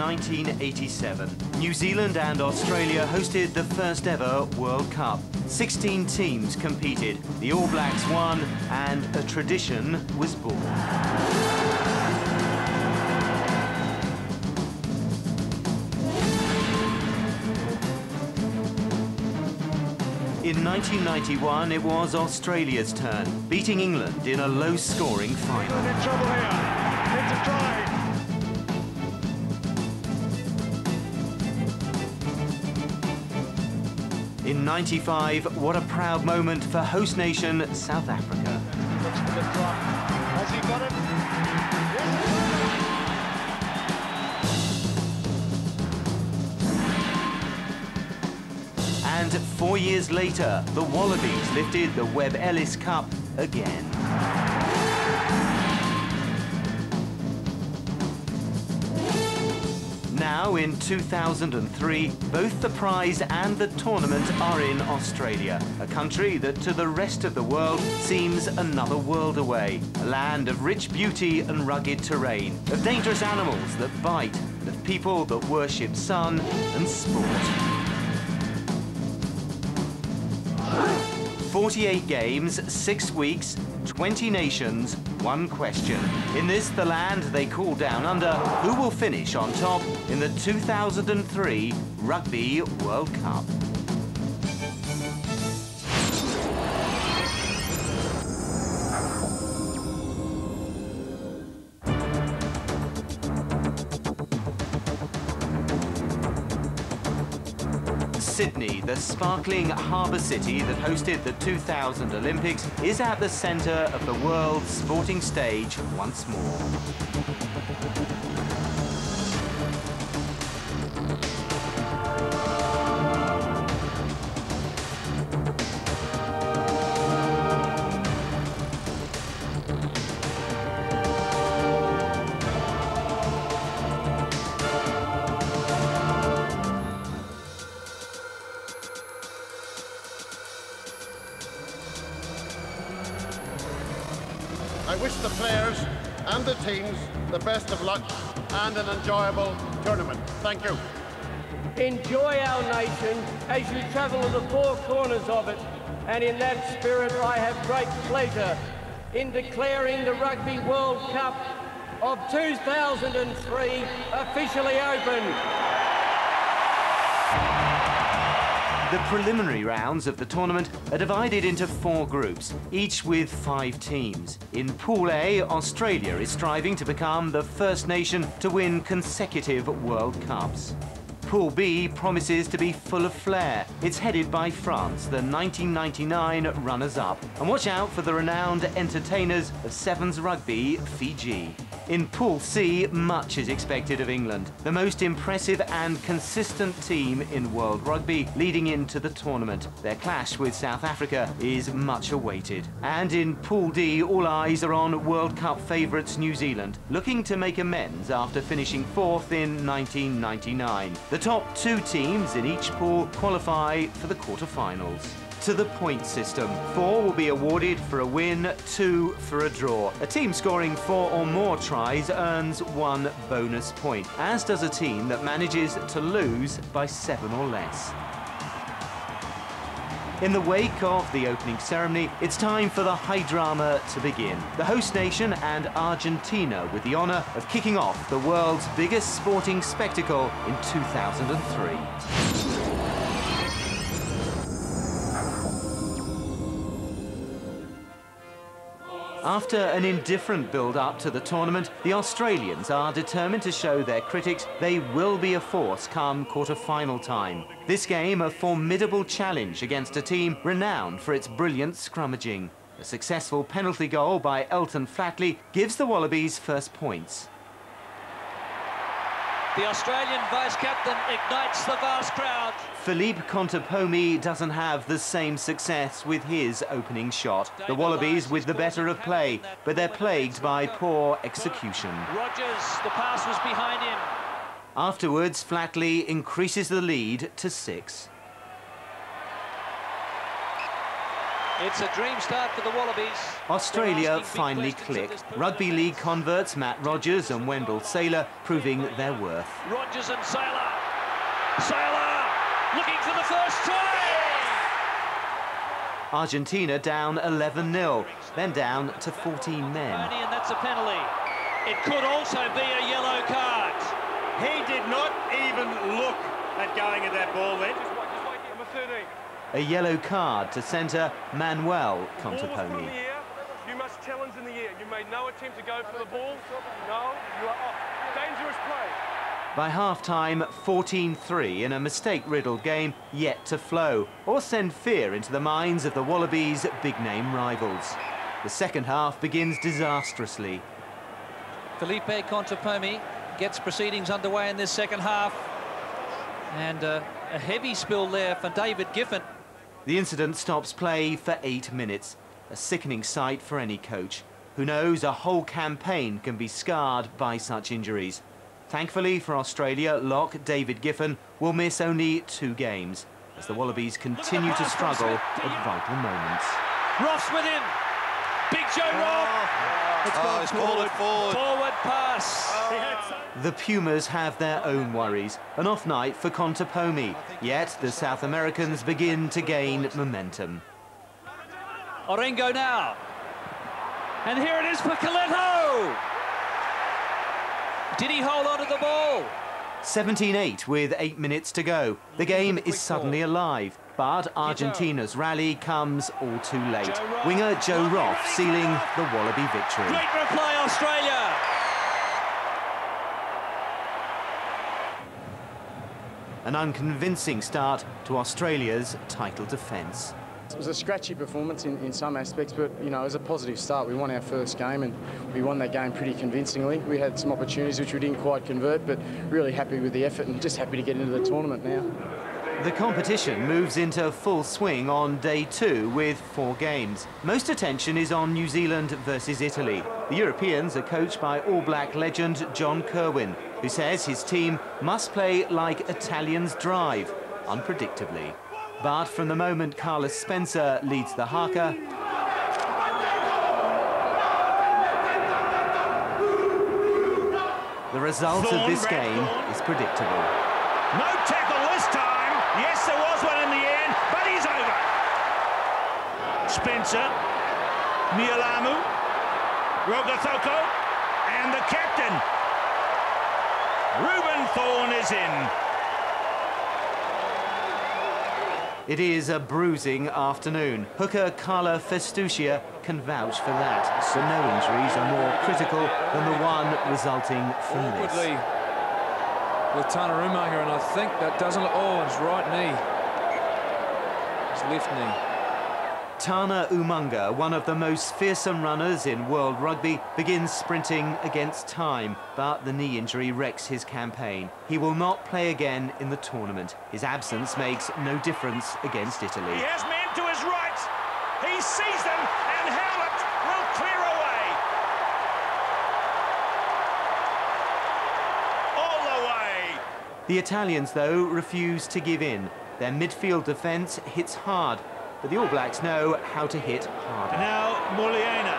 1987. New Zealand and Australia hosted the first ever World Cup. 16 teams competed, the All Blacks won, and a tradition was born. In 1991, it was Australia's turn, beating England in a low-scoring final. England in trouble here. It's a try. In 95, what a proud moment for host nation South Africa. Looks for the try. Has he got it? And 4 years later, the Wallabies lifted the Webb Ellis Cup again. Now, in 2003, both the prize and the tournament are in Australia, a country that to the rest of the world seems another world away. A land of rich beauty and rugged terrain, of dangerous animals that bite, and of people that worship sun and sport. 48 games, 6 weeks, 20 nations, 1 question. In this, the land they call down under, who will finish on top in the 2003 Rugby World Cup? Sydney, the sparkling harbour city that hosted the 2000 Olympics, is at the centre of the world's sporting stage once more. I wish the players and the teams the best of luck and an enjoyable tournament. Thank you. Enjoy our nation as you travel to the four corners of it, and in that spirit I have great pleasure in declaring the Rugby World Cup of 2003 officially open. The preliminary rounds of the tournament are divided into 4 groups, each with 5 teams. In Pool A, Australia is striving to become the first nation to win consecutive World Cups. Pool B promises to be full of flair. It's headed by France, the 1999 runners-up. And watch out for the renowned entertainers of Sevens Rugby, Fiji. In Pool C, much is expected of England, the most impressive and consistent team in World Rugby leading into the tournament. Their clash with South Africa is much awaited. And in Pool D, all eyes are on World Cup favourites New Zealand, looking to make amends after finishing 4th in 1999. The top 2 teams in each pool qualify for the quarter-finals. To the point system. 4 will be awarded for a win, 2 for a draw. A team scoring 4 or more tries earns 1 bonus point, as does a team that manages to lose by 7 or less. In the wake of the opening ceremony, it's time for the high drama to begin. The host nation and Argentina with the honour of kicking off the world's biggest sporting spectacle in 2003. After an indifferent build-up to the tournament, the Australians are determined to show their critics they will be a force come quarter-final time. This game a formidable challenge against a team renowned for its brilliant scrummaging. A successful penalty goal by Elton Flatley gives the Wallabies first points. The Australian vice-captain ignites the vast crowd. Philippe Contepomi doesn't have the same success with his opening shot. The Wallabies with the better of play, but they're plagued by poor execution. Rogers, the pass was behind him. Afterwards, Flatley increases the lead to 6. It's a dream start for the Wallabies. Australia finally clicked. Rugby League converts Matt Rogers and Wendell Saylor proving their worth. Rogers and Saylor. Saylor looking for the first try. Argentina down 11-0, then down to 14 men. And that's a penalty. It could also be a yellow card. He did not even look at going at that ball then. Number 13. A yellow card to centre Manuel Contaponi. You must challenge in the air. You made no attempt to go for the ball. No, you are off. Dangerous play. By half-time, 14-3 in a mistake-riddled game yet to flow or send fear into the minds of the Wallabies' big-name rivals. The second half begins disastrously. Felipe Contepomi gets proceedings underway in this second half. And a heavy spill there for David Giffen. The incident stops play for 8 minutes, a sickening sight for any coach. Who knows, a whole campaign can be scarred by such injuries. Thankfully for Australia, lock David Giffen will miss only 2 games as the Wallabies continue to struggle at vital moments. Ross with him. Big Joe Ross. It's called it forward. Forward pass. The Pumas have their own worries. An off night for Contepomi, yet the South Americans begin to gain momentum. Orengo now. And here it is for Coletto. Did he hold on to the ball? 17-8 with 8 minutes to go. The game is suddenly alive, but Argentina's rally comes all too late. Winger Joe Roth sealing the Wallaby victory. Great reply, Australia. An unconvincing start to Australia's title defence. It was a scratchy performance in some aspects, but, you know, it was a positive start. We won our first game and we won that game pretty convincingly. We had some opportunities which we didn't quite convert, but really happy with the effort and just happy to get into the tournament now. The competition moves into full swing on day 2 with 4 games. Most attention is on New Zealand versus Italy. The Europeans are coached by All Black legend John Kirwin, who says his team must play like Italians drive, unpredictably. But from the moment Carlos Spencer leads the haka, the result of this game is predictable. No tackle this time. Yes, there was one in the end, but he's over. Spencer, Nialamu, Rogathoko, and the captain. Ruben Thorne is in. It is a bruising afternoon. Hooker Carla Festucia can vouch for that, but no injuries are more critical than the one resulting from this. With Tana Umaga, and I think that doesn't look... Oh, his right knee. His left knee. Tana Umaga, one of the most fearsome runners in world rugby, begins sprinting against time, but the knee injury wrecks his campaign. He will not play again in the tournament. His absence makes no difference against Italy. He has men to his right. He sees them, and Howlett will clear away. All the way. The Italians, though, refuse to give in. Their midfield defence hits hard, but the All Blacks know how to hit harder. Now Muliana,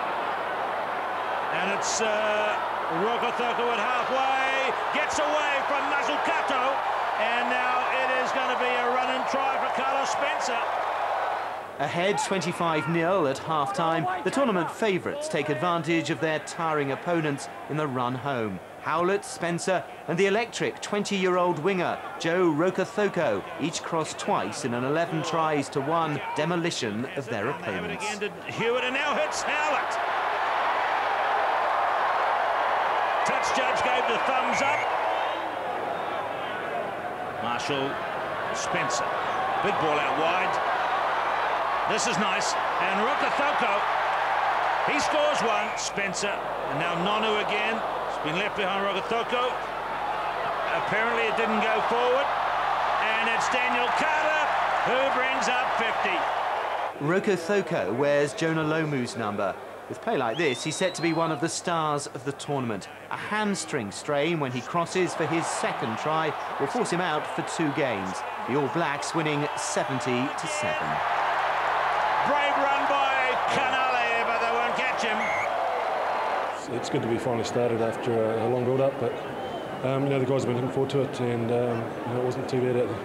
and it's Rokothoko at halfway, gets away from Mazzucato, and now it is going to be a run and try for Carlos Spencer. Ahead 25-0 at half-time, the tournament favourites take advantage of their tiring opponents in the run home. Howlett, Spencer and the electric 20-year-old winger Joe Rokothoko each crossed twice in an 11 tries to 1 demolition of their opponents. Again to Hewitt, and now hits Howlett. Touch judge gave the thumbs up. Marshall, Spencer, big ball out wide. This is nice, and Rokothoko, he scores 1. Spencer, and now Nonu again. Been left behind Rokothoko. Apparently it didn't go forward. And it's Daniel Carter who brings up 50. Rokothoko wears Jonah Lomu's number. With play like this, he's set to be one of the stars of the tournament. A hamstring strain when he crosses for his second try will force him out for 2 games. The All Blacks winning 70-7. Brave run by Canale, but they won't catch him. It's good to be finally started after a long build-up, but you know, the guys have been looking forward to it, and you know, it wasn't too bad out there.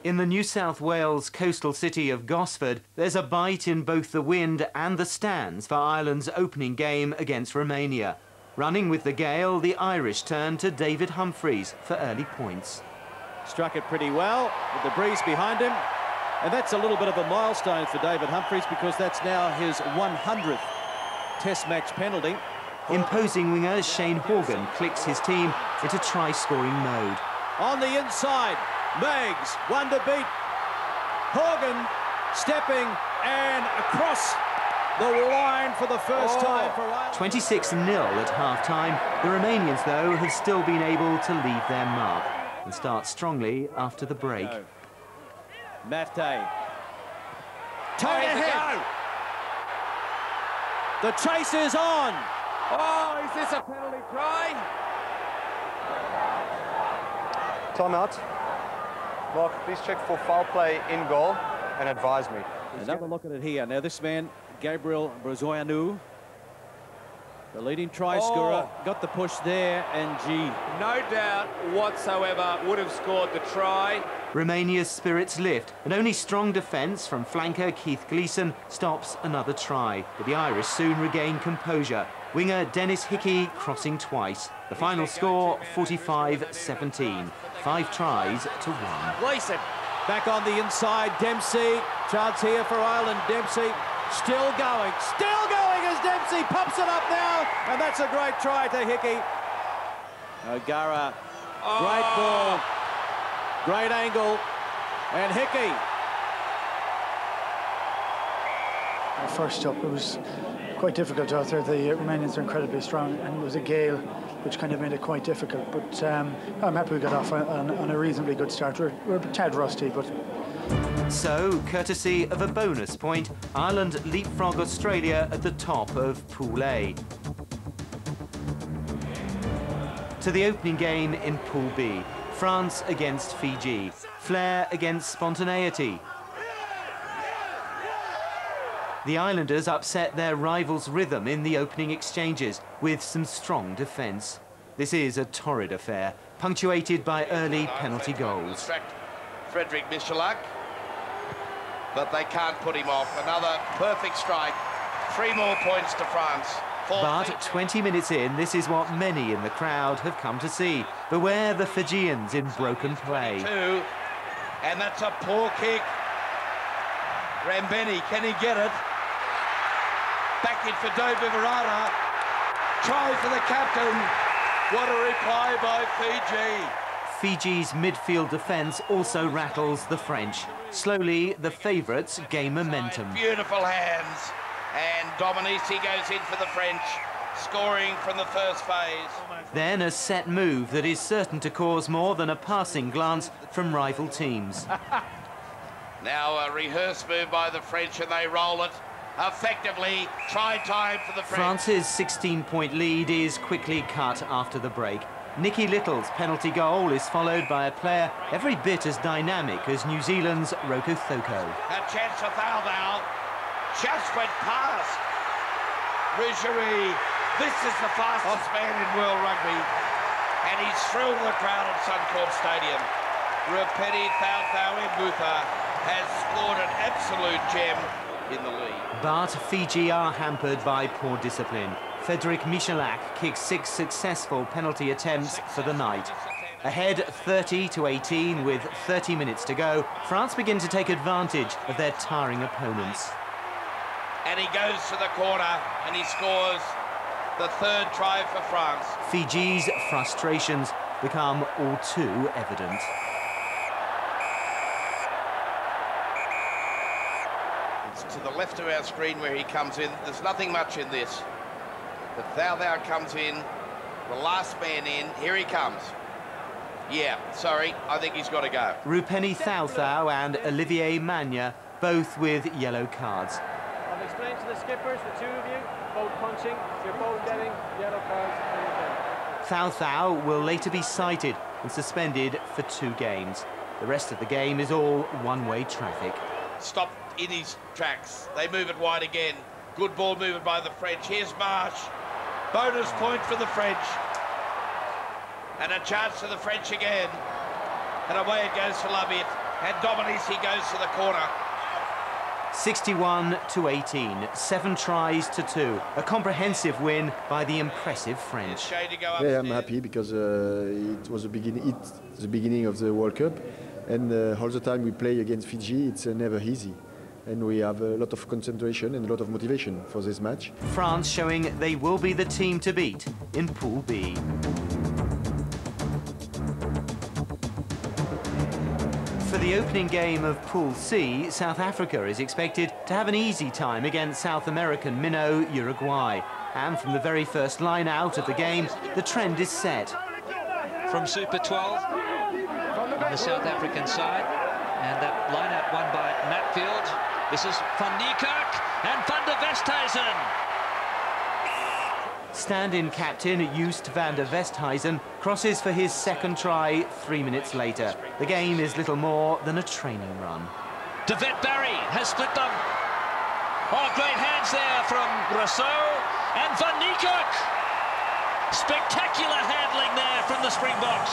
In the New South Wales coastal city of Gosford, there's a bite in both the wind and the stands for Ireland's opening game against Romania. Running with the gale, the Irish turn to David Humphreys for early points. Struck it pretty well with the breeze behind him, and that's a little bit of a milestone for David Humphreys because that's now his 100th Test match penalty. Imposing winger Shane Horgan clicks his team into try-scoring mode. On the inside, Meggs, one to beat. Horgan stepping and across the line for the first time for Ireland. 26-0 at half-time. The Romanians, though, have still been able to leave their mark and start strongly after the break. Mafte. Towed ahead. The chase is on. Oh, is this a penalty try? Timeout. Mark, please check for foul play in goal and advise me. Another look at it here. Now this man, Gabriel Brazoianu, the leading try scorer, got the push there, and gee. No doubt whatsoever would have scored the try. Romania's spirits lift, and only strong defence from flanker Keith Gleeson stops another try. But the Irish soon regain composure. Winger Dennis Hickey crossing twice. The final score, 45-17. 5 tries to 1. Gleeson back on the inside. Dempsey, chance here for Ireland. Dempsey still going as Dempsey pops it up now, and that's a great try to Hickey. O'Gara, great ball, great angle, and Hickey. First up, it was quite difficult out there. The Romanians are incredibly strong, and it was a gale which kind of made it quite difficult. But I'm happy we got off on a reasonably good start. We're a tad rusty, but... So, courtesy of a bonus point, Ireland leapfrog Australia at the top of Pool A. To the opening game in Pool B, France against Fiji, flair against spontaneity. The Islanders upset their rivals' rhythm in the opening exchanges with some strong defence. This is a torrid affair, punctuated by early penalty goals. Frederick Michalak, but they can't put him off. Another perfect strike. 3 more points to France. But 20 minutes in, this is what many in the crowd have come to see. Beware the Fijians in broken play. 22, and that's a poor kick. Rambeni, can he get it? Back in for David Verara. Try for the captain. What a reply by Fiji. Fiji's midfield defence also rattles the French. Slowly, the favourites gain momentum. Beautiful hands. And Dominici goes in for the French, scoring from the first phase. Then a set move that is certain to cause more than a passing glance from rival teams. Now a rehearsed move by the French, and they roll it effectively. Try time for the French. France's 16-point lead is quickly cut after the break. Nicky Little's penalty goal is followed by a player every bit as dynamic as New Zealand's Roko Thoko. A chance for Thaldau. Just went past. Rougerie. This is the fastest man in world rugby, and he's thrilled the crowd at Suncorp Stadium. Rupeti Thaldau has scored an absolute gem in the league. But Fiji are hampered by poor discipline. Frederick Michalak kicks 6 successful penalty attempts for the night. Ahead 30-18 with 30 minutes to go, France begin to take advantage of their tiring opponents. And he goes to the corner and he scores the 3rd try for France. Fiji's frustrations become all too evident. It's to the left of our screen where he comes in. There's nothing much in this. But Thaldau comes in, the last man in. Here he comes. Yeah, sorry, I think he's got to go. Rupeni Thaldau and Olivier Magna, both with yellow cards. I've explained to the skippers, the 2 of you, both punching, you're both getting yellow cards. Thaldau will later be cited and suspended for 2 games. The rest of the game is all one-way traffic. stopped in his tracks. They move it wide again. Good ball movement by the French. Here's Marsh. Bonus point for the French. And a chance for the French again. And away it goes for Labitte. And Dominici goes to the corner. 61-18, 7 tries to 2. A comprehensive win by the impressive French. Yeah, I'm happy because it was the beginning of the World Cup, and all the time we play against Fiji, it's never easy. And we have a lot of concentration and a lot of motivation for this match. France showing they will be the team to beat in Pool B. For the opening game of Pool C, South Africa is expected to have an easy time against South American minnow Uruguay. And from the very first line out of the game, the trend is set. From Super 12 on the South African side, and that line-out won by Matfield. This is Van Niekerk and Van der Westhuizen. Stand-in captain Joost van der Westhuizen crosses for his second try 3 minutes later. The game is little more than a training run. De Vet Barry has split them. Oh, great hands there from Rousseau and Van Niekerk. Spectacular handling there from the Springboks.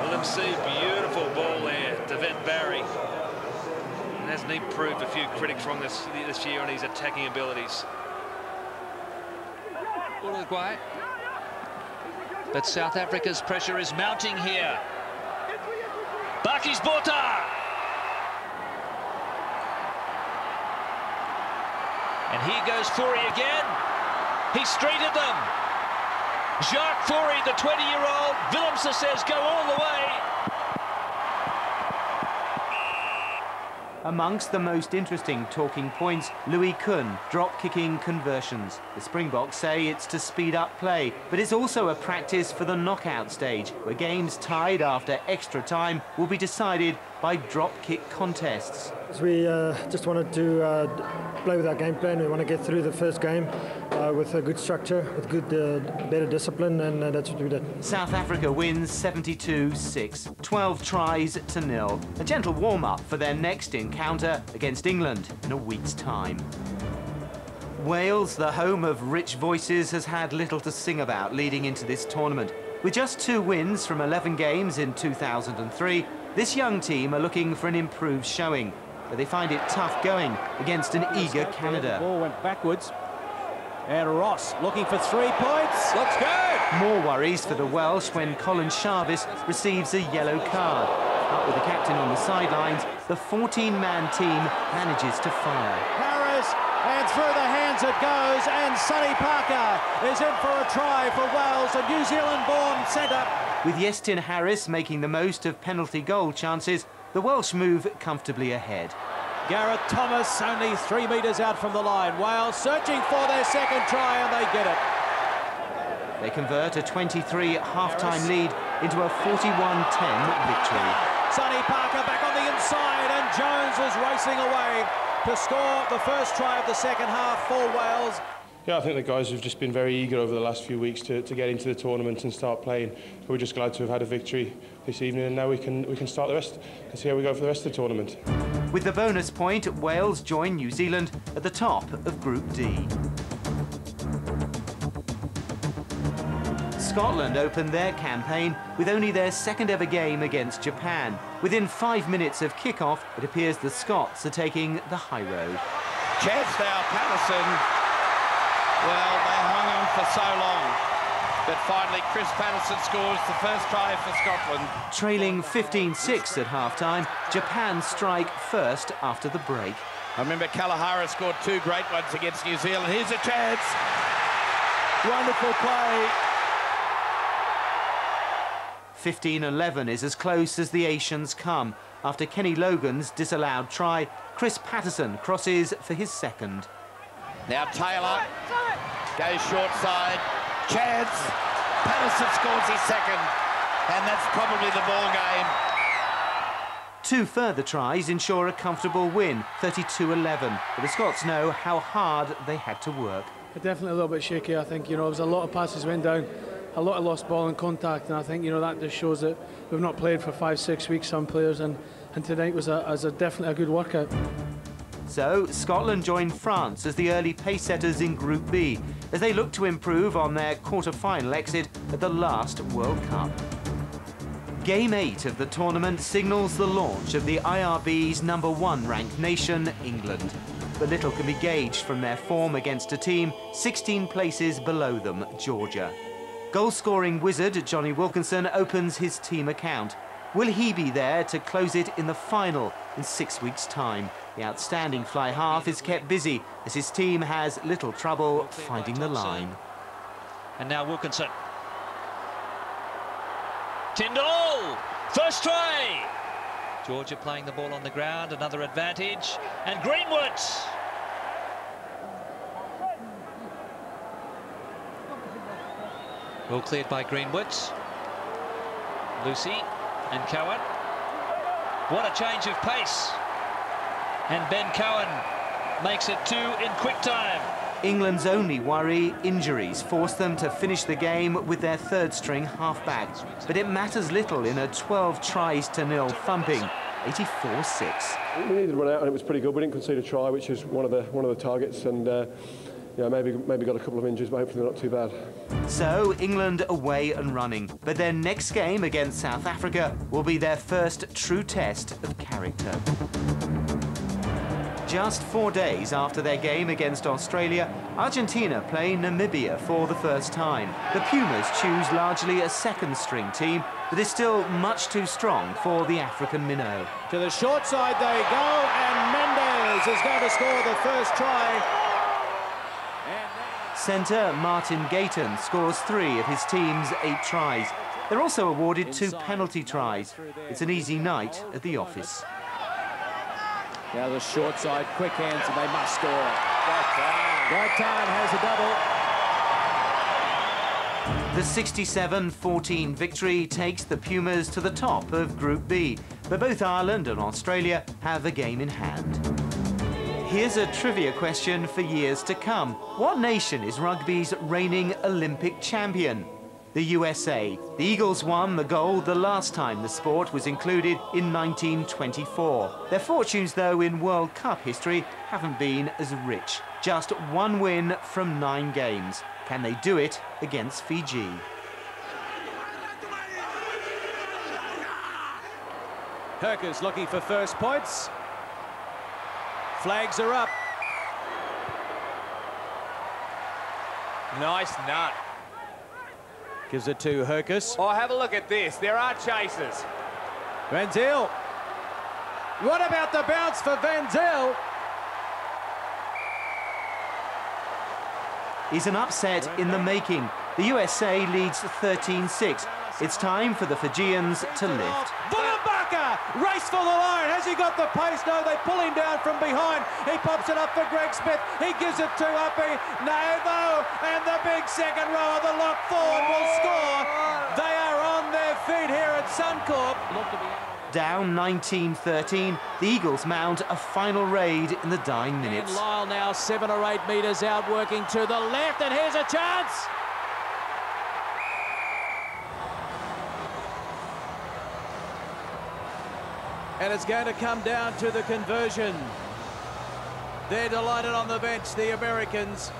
Well, see, beautiful ball there, De Vet Barry. And hasn't he proved a few critics wrong this year on his attacking abilities? Uruguay. But South Africa's pressure is mounting here. Bakis Botha. And here goes Fourie again. He streeted them. Jacques Fourie, the 20-year-old. Willemse says go all the way. Amongst the most interesting talking points, Louis Kuhn, drop-kicking conversions. The Springboks say it's to speed up play, but it's also a practice for the knockout stage, where games tied after extra time will be decided by drop-kick contests. We just wanted to play with our game plan. We want to get through the first game with a good structure, with good, better discipline, and that's what we did. South Africa wins 72-6, 12 tries to 0. A gentle warm-up for their next encounter against England in a week's time. Wales, the home of rich voices, has had little to sing about leading into this tournament. With just 2 wins from 11 games in 2003, this young team are looking for an improved showing, but they find it tough going against an eager Canada. The ball went backwards, and Ross looking for 3 points. Looks good. More worries for the Welsh when Colin Jarvis receives a yellow card. Up with the captain on the sidelines, the 14-man team manages to fire. Harris, and through the hands it goes, and Sonny Parker is in for a try for Wales, a New Zealand-born centre. With Iestyn Harris making the most of penalty goal chances, the Welsh move comfortably ahead. Gareth Thomas only 3 metres out from the line. Wales searching for their second try, and they get it. They convert a 23 half-time lead into a 41-10 victory. Sonny Parker back on the inside, and Jones is racing away to score the first try of the second half for Wales. Yeah, I think the guys have just been very eager over the last few weeks to get into the tournament and start playing. We're just glad to have had a victory this evening, and now we can start the rest and see how we go for the rest of the tournament. With the bonus point, Wales join New Zealand at the top of Group D. Scotland opened their campaign with only their second ever game against Japan. Within 5 minutes of kick-off, it appears the Scots are taking the high road. Chance now, Patterson. Well, they hung on for so long. But finally, Chris Patterson scores the first try for Scotland. Trailing 15-6 at half-time, Japan strike first after the break. I remember Kalahara scored 2 great ones against New Zealand. Here's a chance. Wonderful play. 15-11 is as close as the Asians come. After Kenny Logan's disallowed try, Chris Patterson crosses for his second. Now Taylor goes short side. Chance. Patterson scores his second. And that's probably the ball game. 2 further tries ensure a comfortable win, 32-11. But the Scots know how hard they had to work. Definitely a little bit shaky, I think. You know, there was a lot of passes went down. a lot of lost ball and contact, and I think, you know, that just shows that we've not played for 5-6 weeks, some players, and tonight was definitely a good workout. So Scotland joined France as the early pace setters in Group B as they look to improve on their quarter-final exit at the last World Cup. Game 8 of the tournament signals the launch of the IRB's #1 ranked nation, England. But little can be gauged from their form against a team 16 places below them, Georgia. Goal-scoring wizard Johnny Wilkinson opens his team account. Will he be there to close it in the final in 6 weeks' time? The outstanding fly half is kept busy as his team has little trouble finding the line. And now Wilkinson. Tyndall, first try. Georgia playing the ball on the ground, another advantage, and Greenwood. Well cleared by Greenwood. Lucy and Cohen. What a change of pace. And Ben Cohen makes it 2 in quick time. England's only worry, injuries, forced them to finish the game with their third-string half-back. But it matters little in a 12 tries to nil thumping, 84-6. We needed to run out and it was pretty good. We didn't concede a try, which is one of the targets, and yeah, maybe got a couple of injuries, but hopefully they're not too bad. So England away and running, but their next game against South Africa will be their first true test of character. Just 4 days after their game against Australia, Argentina play Namibia for the first time. The Pumas choose largely a second-string team that is still much too strong for the African minnow. To the short side they go, and Mendes is going to score the first try. Centre Martin Gayton scores 3 of his team's 8 tries. They're also awarded 2 penalty tries. It's an easy night at the office. Now the short side, quick hands, and they must score. Gaitan has a double. The 67-14 victory takes the Pumas to the top of Group B, but both Ireland and Australia have a game in hand. Here's a trivia question for years to come. What nation is rugby's reigning Olympic champion? The USA. The Eagles won the gold the last time the sport was included in 1924. Their fortunes, though, in World Cup history haven't been as rich. Just 1 win from 9 games. Can they do it against Fiji? Herkers looking for first points. Flags are up. Nice nut. Gives it to Herkus. Oh, have a look at this. There are chasers. Van Zyl. What about the bounce for Van Zyl? Is an upset in the making. The USA leads 13-6. It's time for the Fijians to lift. Vullambaka! Race for the line. Has he got the pace? No, they pull him down from behind. He pops it up for Greg Smith. He gives it to Uppy. Novo, and the big second row of the lock forward will score. They are on their feet here at Suncorp. Down 19-13, the Eagles mount a final raid in the dying minutes. And Lyle now 7 or 8 metres out, working to the left, and here's a chance. And it's going to come down to the conversion. They're delighted on the bench, the Americans.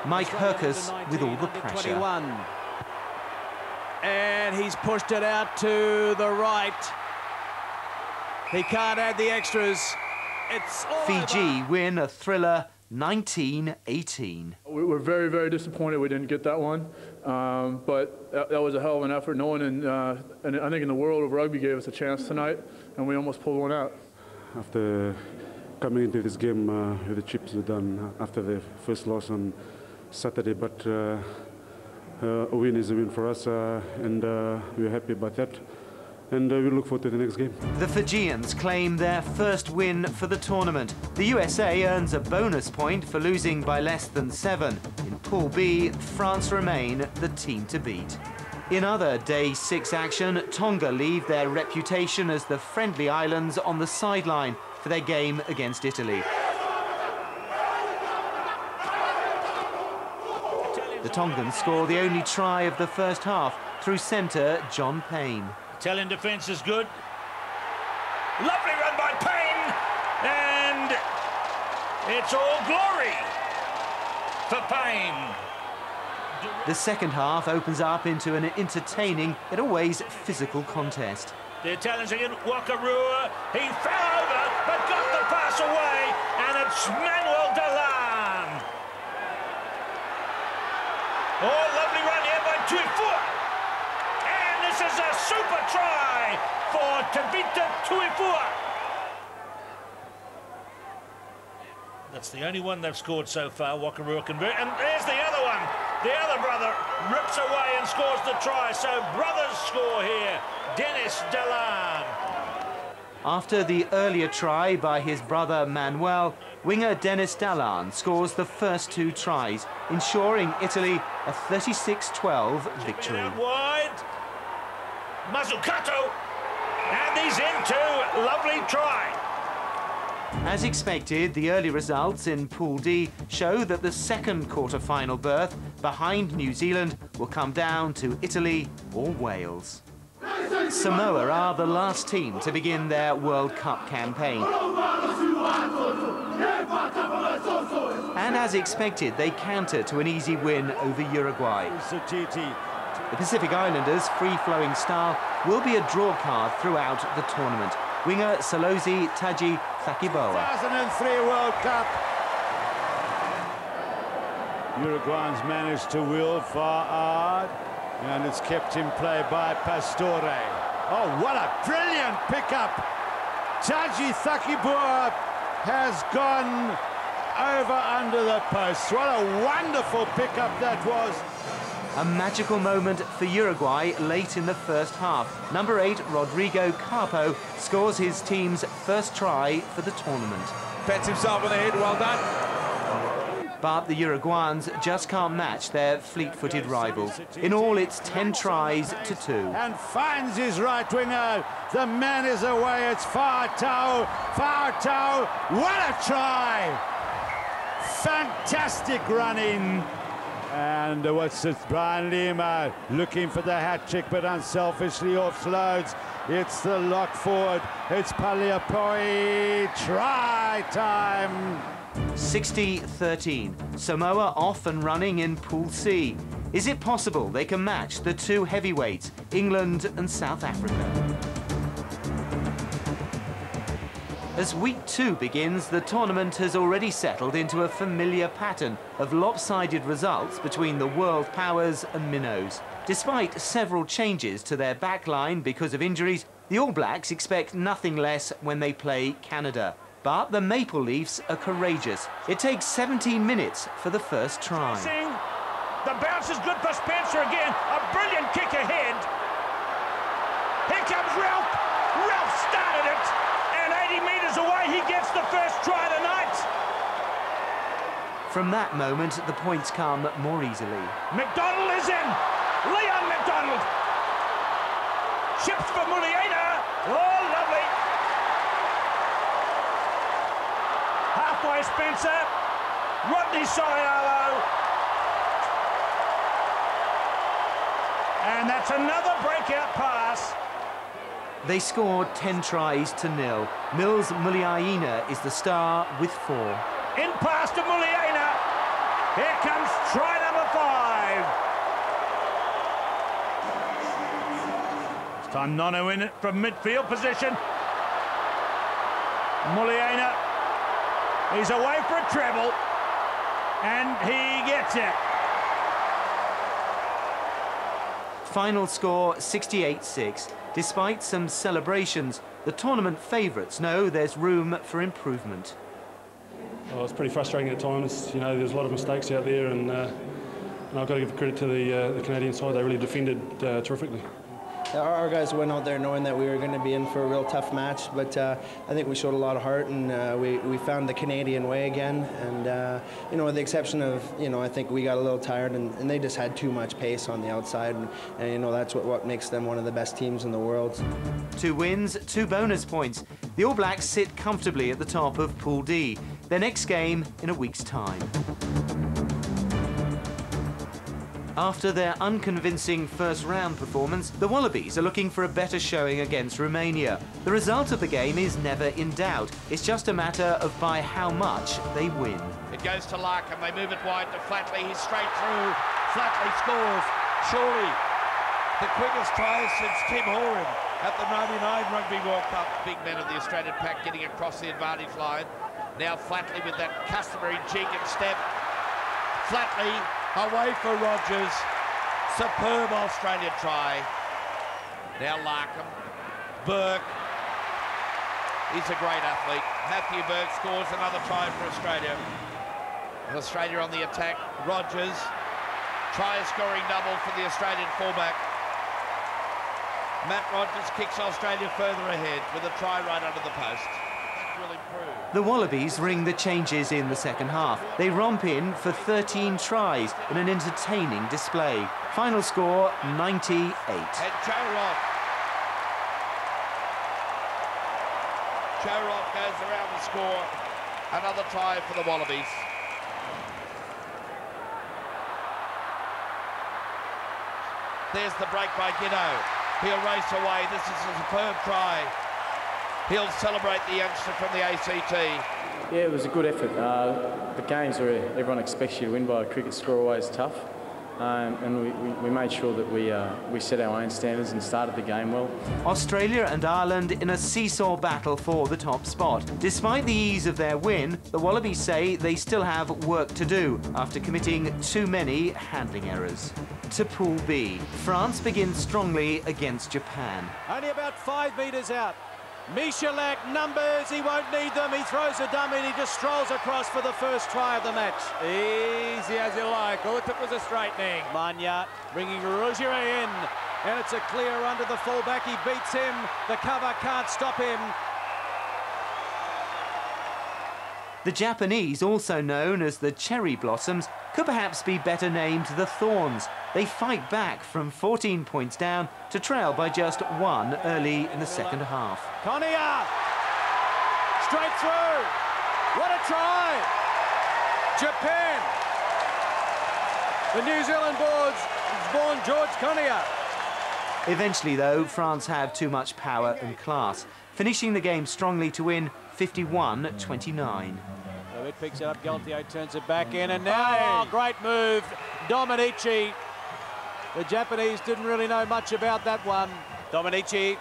Mike Herkus with all the pressure. 21. And he's pushed it out to the right. He can't add the extras. It's all Fiji win a thriller 19-18. We were very, very disappointed we didn't get that one. But that was a hell of an effort. No one and I think in the world of rugby gave us a chance tonight, and we almost pulled one out. After coming into this game with the chips done after the first loss on Saturday, but a win is a win for us, and we're happy about that. And we look forward to the next game. The Fijians claim their first win for the tournament. The USA earns a bonus point for losing by less than 7. In Pool B, France remain the team to beat. In other Day 6 action, Tonga leave their reputation as the friendly islands on the sideline for their game against Italy. The Tongans score the only try of the first half through centre John Payne. Italian defence is good. Lovely run by Payne, and it's all glory for Payne. The second half opens up into an entertaining yet always physical contest. The Italians again, Wakarua, he fell over but got the pass away, and it's Manuel Delan. Oh, lovely run here by Tuifua, and this is a super try for Tavita Tuifua. That's the only one they've scored so far, Wakarua convert, and there's the other one. The other brother rips away and scores the try, so brothers score here. Dennis Delan. After the earlier try by his brother Manuel, winger Dennis Delan scores the first two tries, ensuring Italy a 36-12 victory. Out wide, Mazzucato, and he's into lovely try. As expected, the early results in Pool D show that the second quarter-final berth behind New Zealand will come down to Italy or Wales. Samoa are the last team to begin their World Cup campaign. And as expected, they counter to an easy win over Uruguay. The Pacific Islanders' free-flowing style will be a draw card throughout the tournament. Winger Salosi Taji Thakiboa. 2003 World Cup. Uruguayans managed to wheel far out, and it's kept in play by Pastore. Oh, what a brilliant pickup. Taji Thakiboa has gone over under the post. What a wonderful pickup that was. A magical moment for Uruguay late in the first half. Number 8, Rodrigo Carpo, scores his team's first try for the tournament. Pats himself on the head, well done. But the Uruguayans just can't match their fleet-footed rivals. In all, it's 10 tries to 2. And finds his right winger. The man is away. It's Faatau. Faatau. What a try! Fantastic running. And what's it? Brian Lima looking for the hat-trick, but unselfishly offloads. It's the lock forward. It's Paliapoi. Try time. 60-13. Samoa off and running in Pool C. Is it possible they can match the two heavyweights, England and South Africa? As week 2 begins, the tournament has already settled into a familiar pattern of lopsided results between the world powers and minnows. Despite several changes to their backline because of injuries, the All Blacks expect nothing less when they play Canada. But the Maple Leafs are courageous. It takes 17 minutes for the first try. The bounce is good for Spencer again. A brilliant kick ahead. Here comes Ralph. Ralph started it. And 80 metres away, he gets the first try tonight. From that moment, the points come more easily. McDonald is in. Leon McDonald. Chips for Muliaina. Oh, lovely. Halfway, Spencer. Rodney Sorialo. And that's another breakout pass. They scored 10 tries to 0. Mills Muliaina is the star with 4. In pass to Muliaina. Here comes try number 5. This time Nono in it from midfield position. Muliaina. He's away for a treble. And he gets it. Final score 68-6. Despite some celebrations, the tournament favourites know there's room for improvement. Well, it's pretty frustrating at times. You know, there's a lot of mistakes out there, and I've got to give credit to the Canadian side. They really defended terrifically. Our guys went out there knowing that we were going to be in for a real tough match, but I think we showed a lot of heart, and we found the Canadian way again. And you know, with the exception of, you know, I think we got a little tired, and they just had too much pace on the outside, and you know, that's what makes them one of the best teams in the world. 2 wins, 2 bonus points. The All Blacks sit comfortably at the top of Pool D. Their next game in a week's time. After their unconvincing first-round performance, the Wallabies are looking for a better showing against Romania. The result of the game is never in doubt. It's just a matter of by how much they win. It goes to Larkham. They move it wide to Flatley. He's straight through. Flatley scores. Surely the quickest try since Tim Horan at the '99 Rugby World Cup. Big men of the Australian pack getting across the advantage line. Now Flatley with that customary jig and step. Flatley away for Rogers. Superb Australian try. Now Larkham. Burke. He's a great athlete. Matthew Burke scores another try for Australia. Australia on the attack. Rogers. Try-scoring double for the Australian fullback. Matt Rogers kicks Australia further ahead with a try right under the post. Will improve. The Wallabies ring the changes in the second half. They romp in for 13 tries in an entertaining display. Final score, 98. And Joe Roth goes around the score. Another try for the Wallabies. There's the break by Giddo. He'll race away. This is a superb try. He'll celebrate the youngster from the ACT. Yeah, it was a good effort. The games where everyone expects you to win by a cricket score are always tough. And we made sure that we set our own standards and started the game well. Australia and Ireland in a seesaw battle for the top spot. Despite the ease of their win, the Wallabies say they still have work to do after committing too many handling errors. To Pool B, France begins strongly against Japan. Only about 5 metres out. Michalak numbers, he won't need them, he throws a dummy and he just strolls across for the first try of the match. Easy as you like, all it took was a straightening. Manya bringing Rougerie in, and it's a clear under the fullback, he beats him, the cover can't stop him. The Japanese, also known as the Cherry Blossoms, could perhaps be better named the Thorns. They fight back from 14 points down to trail by just 1 early in the second half. Konia! Straight through! What a try! Japan! The New Zealand born George Konia. Eventually, though, France have too much power and class, finishing the game strongly to win 51-29. So it picks it up, Galtier turns it back in, and now, oh, great move, Dominici. The Japanese didn't really know much about that one. Dominici.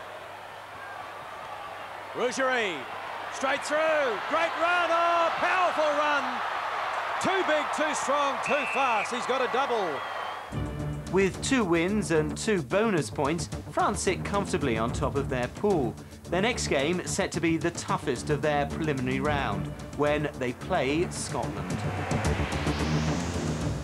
Rougerie, straight through, great run, oh, powerful run. Too big, too strong, too fast, he's got a double. With 2 wins and 2 bonus points, France sit comfortably on top of their pool. Their next game is set to be the toughest of their preliminary round, when they play Scotland.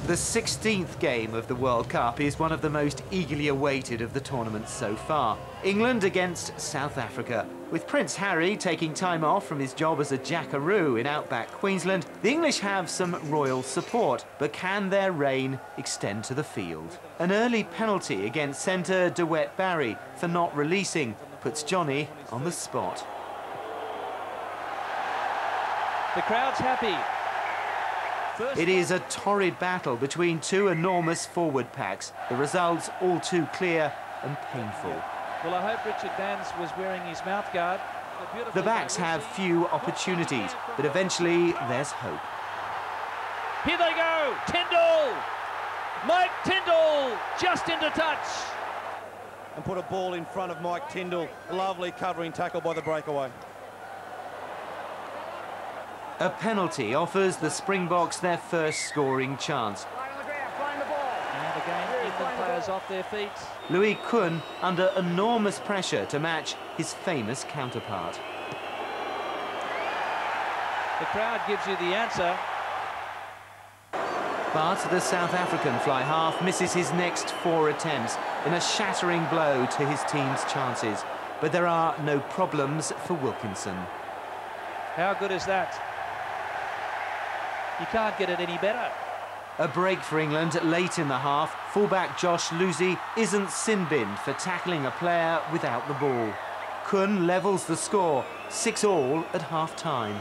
The 16th game of the World Cup is one of the most eagerly awaited of the tournament so far. England against South Africa. With Prince Harry taking time off from his job as a jackaroo in outback Queensland, the English have some royal support, but can their reign extend to the field? An early penalty against centre DeWitt Barry for not releasing puts Johnny on the spot. The crowd's happy. It is a torrid battle between 2 enormous forward packs. The results all too clear and painful. Well, I hope Richard Vance was wearing his mouthguard. The backs have few opportunities, but eventually there's hope. Here they go, Tyndall! Mike Tyndall just into touch. And put a ball in front of Mike Tyndall. Lovely covering tackle by the breakaway. A penalty offers the Springboks their first scoring chance. And again, England players off their feet. Louis Kuhn under enormous pressure to match his famous counterpart. The crowd gives you the answer. But the South African fly half misses his next 4 attempts in a shattering blow to his team's chances. But there are no problems for Wilkinson. How good is that? You can't get it any better. A break for England late in the half. Fullback Josh Lucy isn't sin-binned for tackling a player without the ball. Kuhn levels the score, 6-all at half-time.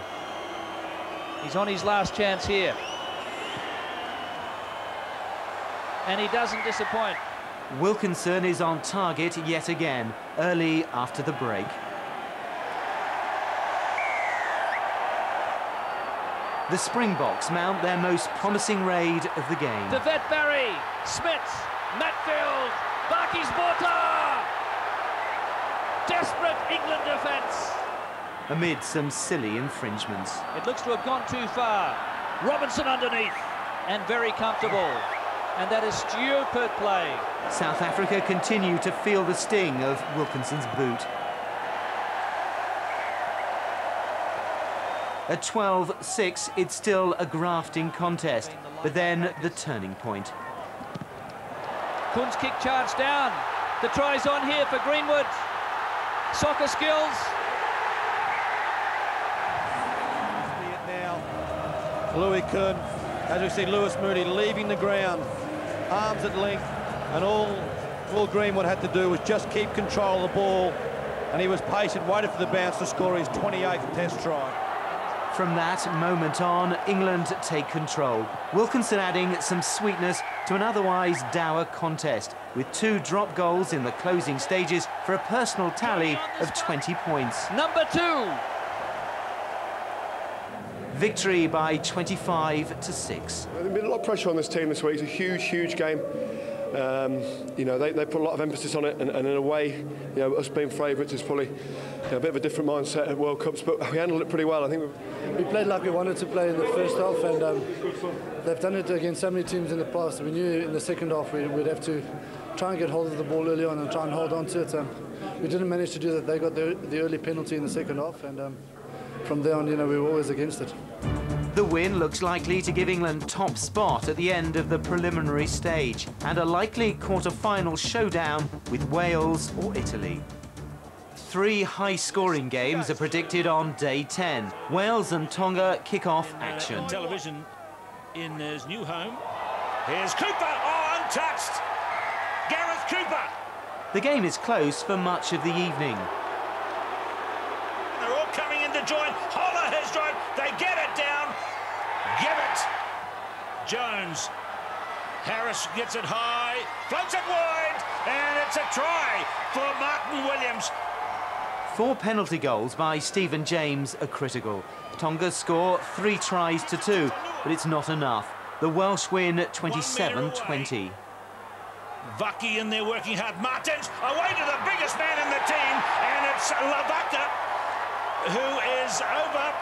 He's on his last chance here. and he doesn't disappoint. Wilkinson is on target yet again, early after the break. The Springboks mount their most promising raid of the game. DeVet Barry, Smith, Matfield, Barkis Borta! Desperate England defence. Amid some silly infringements. It looks to have gone too far. Robinson underneath, and very comfortable. And that is stupid play. South Africa continue to feel the sting of Wilkinson's boot. At 12-6, it's still a grafting contest, but then the turning point. Kuhn's kick charge down. The try's on here for Greenwood. Soccer skills. Now, Louis Kuhn, as we see Lewis Moody leaving the ground, arms at length, and all Greenwood had to do was just keep control of the ball, and he was patient, waited for the bounce to score his 28th Test try. From that moment on, England take control. Wilkinson adding some sweetness to an otherwise dour contest, with 2 drop goals in the closing stages for a personal tally of 20 points. Number 2. Victory by 25-6. There's been a lot of pressure on this team this week. It's a huge, huge game. You know, they put a lot of emphasis on it, and in a way, you know, us being favourites is probably a bit of a different mindset at World Cups, but we handled it pretty well. I think we played like we wanted to play in the first half, and they've done it against so many teams in the past. We knew in the second half we'd have to try and get hold of the ball early on and try and hold on to it. We didn't manage to do that. They got the early penalty in the second half, and from there on, you know, we were always against it. The win looks likely to give England top spot at the end of the preliminary stage, and a likely quarter-final showdown with Wales or Italy. 3 high-scoring games are predicted on day 10. Wales and Tonga kick off action. Television in his new home. Here's Cooper, oh, untouched. Gareth Cooper. The game is close for much of the evening. They're all coming into join. Holler has joined. They get it down. Give it. Jones. Harris gets it high. Floats it wide. And it's a try for Martin Williams. 4 penalty goals by Stephen James are critical. Tonga score 3 tries to 2, but it's not enough. The Welsh win 27-20. Vaki in there working hard. Martins away to the biggest man in the team, and it's Lavaka who is over,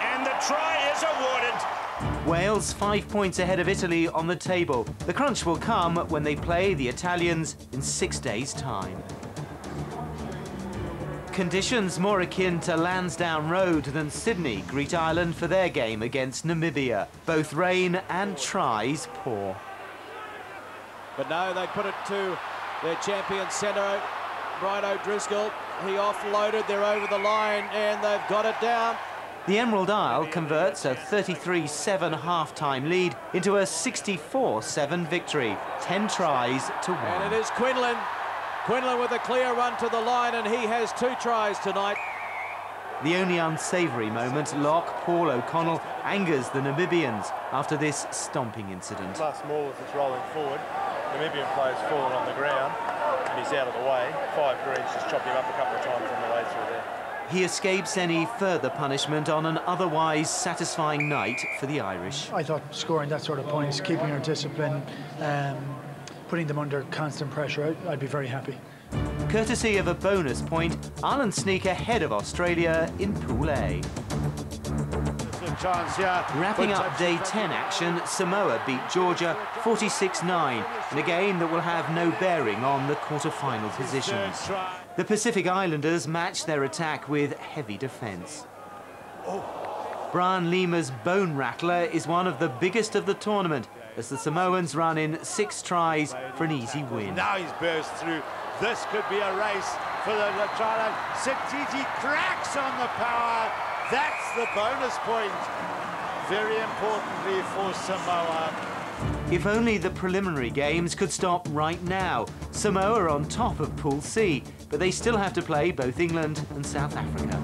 and the try is awarded. Wales 5 points ahead of Italy on the table. The crunch will come when they play the Italians in 6 days' time. Conditions more akin to Lansdowne Road than Sydney greet Ireland for their game against Namibia. Both rain and tries poor. But no, they put it to their champion centre, Brian O'Driscoll. He offloaded, they're over the line, and they've got it down. The Emerald Isle converts a 33-7 half-time lead into a 64-7 victory. 10 tries to 1. And it is Quinlan. Quinlan with a clear run to the line, and he has 2 tries tonight. The only unsavoury moment, lock Paul O'Connell angers the Namibians after this stomping incident. Last Maul is rolling forward. Namibian player's fallen on the ground, and he's out of the way. 5 Greens just chopped him up a couple of times on the way through there. He escapes any further punishment on an otherwise satisfying night for the Irish. I thought scoring that sort of points, keeping our discipline, putting them under constant pressure, I'd be very happy. Courtesy of a bonus point, Ireland sneak ahead of Australia in Pool A. Chance here. Wrapping up day 10 action, Samoa beat Georgia 46-9 in a game that will have no bearing on the quarter-final positions. The Pacific Islanders match their attack with heavy defence. Brian Lima's bone rattler is one of the biggest of the tournament as the Samoans run in 6 tries for an easy win. Now he's burst through. This could be a race for the China. Satiti cracks on the power. That's the bonus point, very importantly for Samoa. If only the preliminary games could stop right now. Samoa are on top of Pool C, but they still have to play both England and South Africa.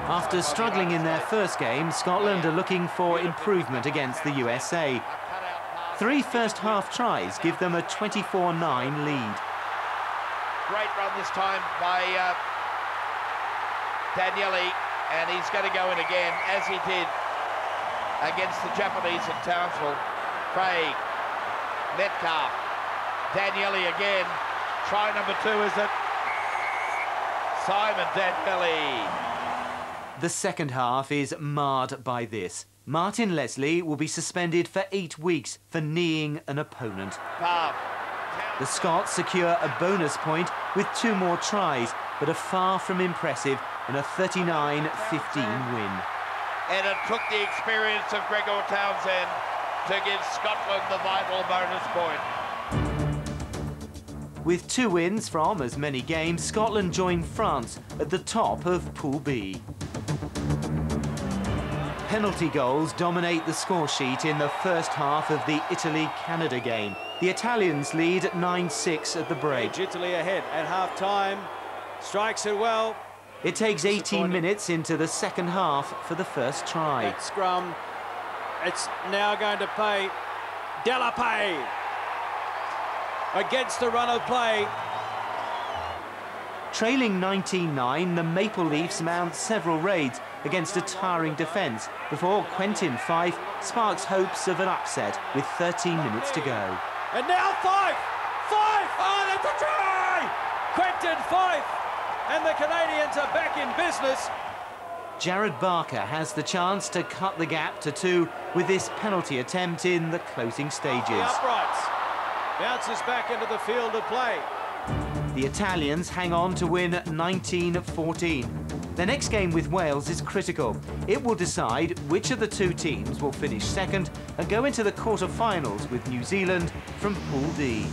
After struggling in their first game, Scotland are looking for improvement against the USA. 3 first-half tries give them a 24-9 lead. Great run this time by Daniele, and he's going to go in again, as he did against the Japanese in Townsville. Craig, Metcalf, Daniele again. Try number 2, is it? Simon Daniele. The second half is marred by this. Martin Leslie will be suspended for 8 weeks for kneeing an opponent. The Scots secure a bonus point with 2 more tries, but are far from impressive in a 39-15 win. And it took the experience of Gregor Townsend to give Scotland the vital bonus point. With 2 wins from as many games, Scotland joined France at the top of Pool B. Penalty goals dominate the score sheet in the first half of the Italy-Canada game. The Italians lead 9-6 at the break. Italy ahead at half-time. Strikes it well. It takes 18 minutes into the second half for the first try. That scrum, it's now going to pay. Delapay against the run of play. Trailing 19-9, the Maple Leafs mount several raids against a tiring defence before Quentin Fife sparks hopes of an upset with 13 minutes to go. And now Fife! Fife! Oh, that's a try! Quentin Fife! And the Canadians are back in business. Jared Barker has the chance to cut the gap to 2 with this penalty attempt in the closing stages. The uprights. Bounces back into the field of play. The Italians hang on to win 19-14. Their next game with Wales is critical. It will decide which of the 2 teams will finish second and go into the quarter-finals with New Zealand from Pool D.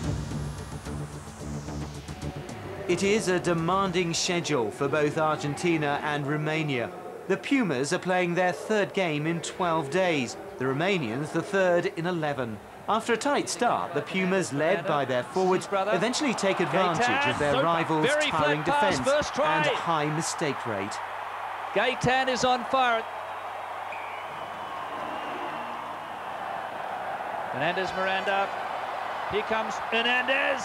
It is a demanding schedule for both Argentina and Romania. The Pumas are playing their 3rd game in 12 days, the Romanians the 3rd in 11. After a tight start, the Pumas, led by their forwards, eventually take advantage of their rivals' tiring defence and high mistake rate. Gaitan is on fire. Hernandez Miranda. Here comes Hernandez.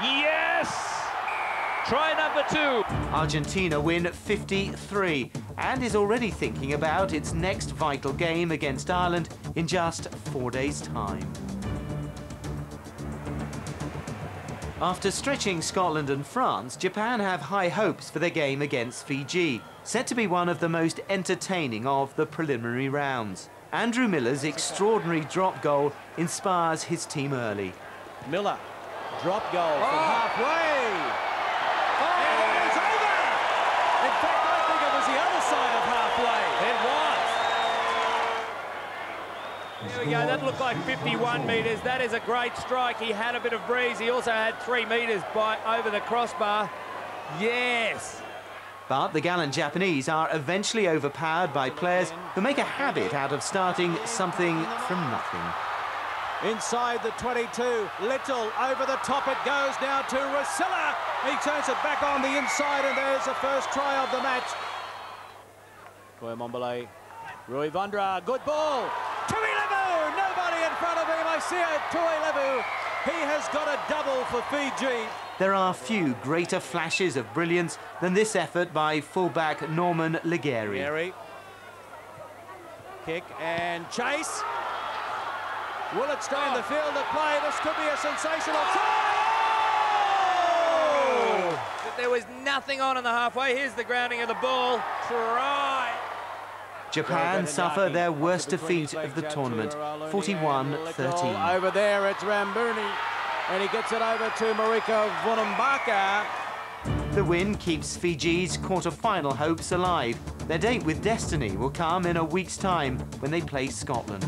Yes! Try number 2. Argentina win 53 and is already thinking about its next vital game against Ireland in just 4 days' time. After stretching Scotland and France, Japan have high hopes for their game against Fiji, set to be one of the most entertaining of the preliminary rounds. Andrew Miller's extraordinary drop goal inspires his team early. Miller, drop goal from halfway. And it's over! In fact, I think it was the other side of halfway. It was. There we go, that looked like 51 metres. That is a great strike. He had a bit of breeze. He also had 3 metres over the crossbar. Yes! But the gallant Japanese are eventually overpowered by players who make a habit out of starting something from nothing. Inside the 22, Little, over the top it goes now to Rossilla. He turns it back on the inside, and there's the first try of the match. Koya Mombele, Rui Vandra, good ball. Tuilevu, nobody in front of him. I see it, Tuilevu. He has got a double for Fiji. There are few greater flashes of brilliance than this effort by fullback Norman Legere. Kick and chase. Will it stay in the field of play? This could be a sensational try! Oh! There was nothing on in the halfway. Here's the grounding of the ball. Try! Japan suffer their worst defeat of the tournament, 41-13. Over there, it's Rambuni, and he gets it over to Mariko Vunumbaka. The win keeps Fiji's quarter-final hopes alive. Their date with destiny will come in a week's time when they play Scotland.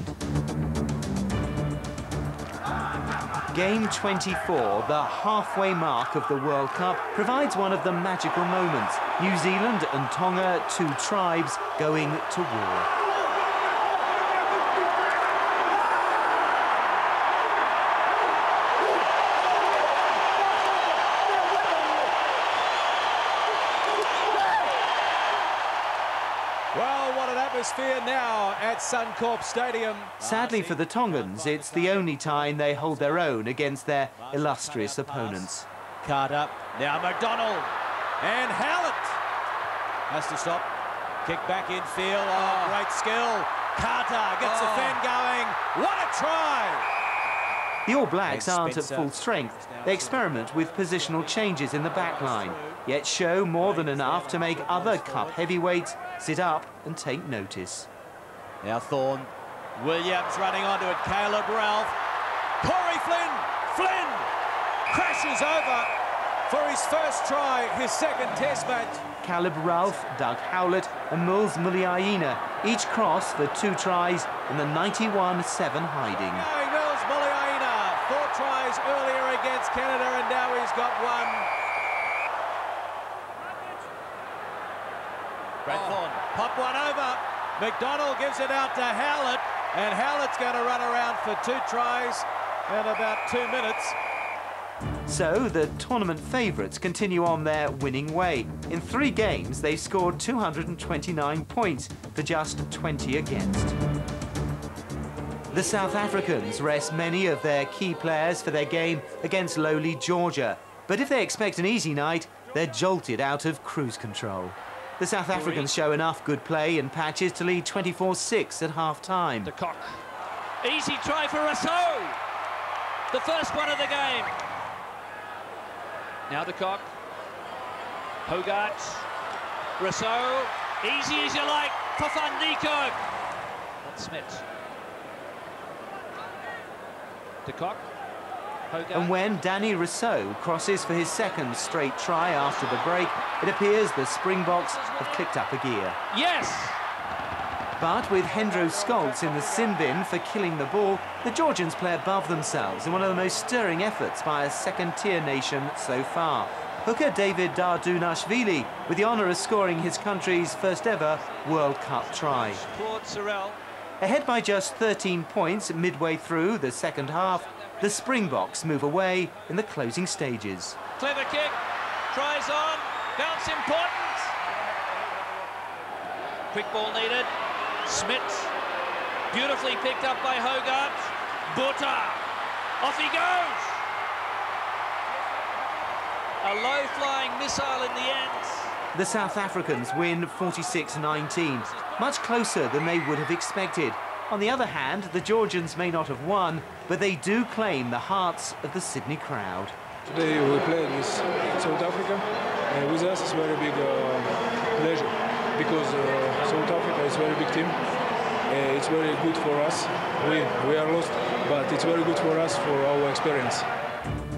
Game 24, the halfway mark of the World Cup, provides one of the magical moments. New Zealand and Tonga, 2 tribes going to war. Well, what an atmosphere now at Suncorp Stadium. Sadly for the Tongans, it's the only time they hold their own against their illustrious opponents. Carter, now McDonald, and Howlett has to stop. Kick back in field, oh, great skill. Carter gets the fan going. What a try! The All Blacks aren't at full strength. They experiment with positional changes in the back line, yet show more than enough to make other Cup heavyweights sit up and take notice. Now Thorne, Williams running onto it, Caleb Ralph, Corey Flynn crashes over for his first try, his second test match. Caleb Ralph, Doug Howlett and Muls Muliaina each cross for 2 tries in the 91-7 hiding. Muls Muliaina, 4 tries earlier against Canada and now he's got 1. Brad Thorne, pop one over. McDonald gives it out to Howlett, and Howlett's going to run around for 2 tries in about 2 minutes. So the tournament favourites continue on their winning way. In 3 games, they've scored 229 points for just 20 against. The South Africans rest many of their key players for their game against lowly Georgia. But if they expect an easy night, they're jolted out of cruise control. The South Africans show enough good play in patches to lead 24-6 at half-time. De Kock. Easy try for Rousseau. The first one of the game. Now De Kock. Hogarth. Rousseau. Easy as you like for Van Niekerk. That's Smith. De Kock. And when Danny Rousseau crosses for his second straight try after the break, it appears the Springboks have clicked up a gear. Yes! But with Hendro Scholz in the sin bin for killing the ball, the Georgians play above themselves in one of the most stirring efforts by a second-tier nation so far. Hooker David Dardunashvili with the honour of scoring his country's first ever World Cup try. Claude Sorrell. Ahead by just 13 points midway through the second half, the Springboks move away in the closing stages. Clever kick, tries on, bounce important. Quick ball needed. Smith, beautifully picked up by Hogarth. Butter, off he goes. A low-flying missile in the end. The South Africans win 46-19, much closer than they would have expected. On the other hand, the Georgians may not have won, but they do claim the hearts of the Sydney crowd. Today we played with South Africa, and with us it's a very big pleasure, because South Africa is a very big team. It's very good for us. We are lost, but it's very good for us for our experience.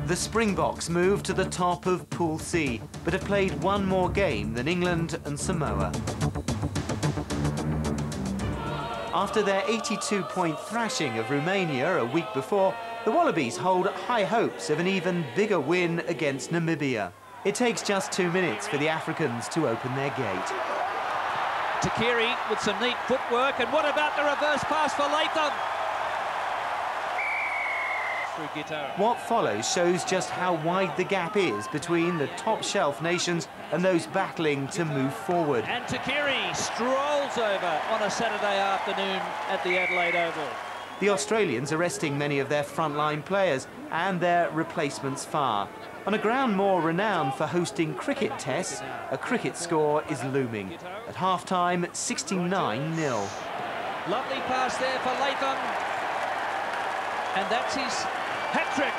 The Springboks move to the top of Pool C, but have played 1 more game than England and Samoa. After their 82-point thrashing of Romania a week before, the Wallabies hold high hopes of an even bigger win against Namibia. It takes just 2 minutes for the Africans to open their gate. Takiri with some neat footwork, and what about the reverse pass for Latham? Through Guitar. What follows shows just how wide the gap is between the top shelf nations and those battling to move forward. And Takiri strolls over on a Saturday afternoon at the Adelaide Oval. The Australians are resting many of their frontline players and their replacements far. On a ground more renowned for hosting cricket tests, a cricket score is looming. At half-time, 69-0. Lovely pass there for Latham. And that's his hat-trick.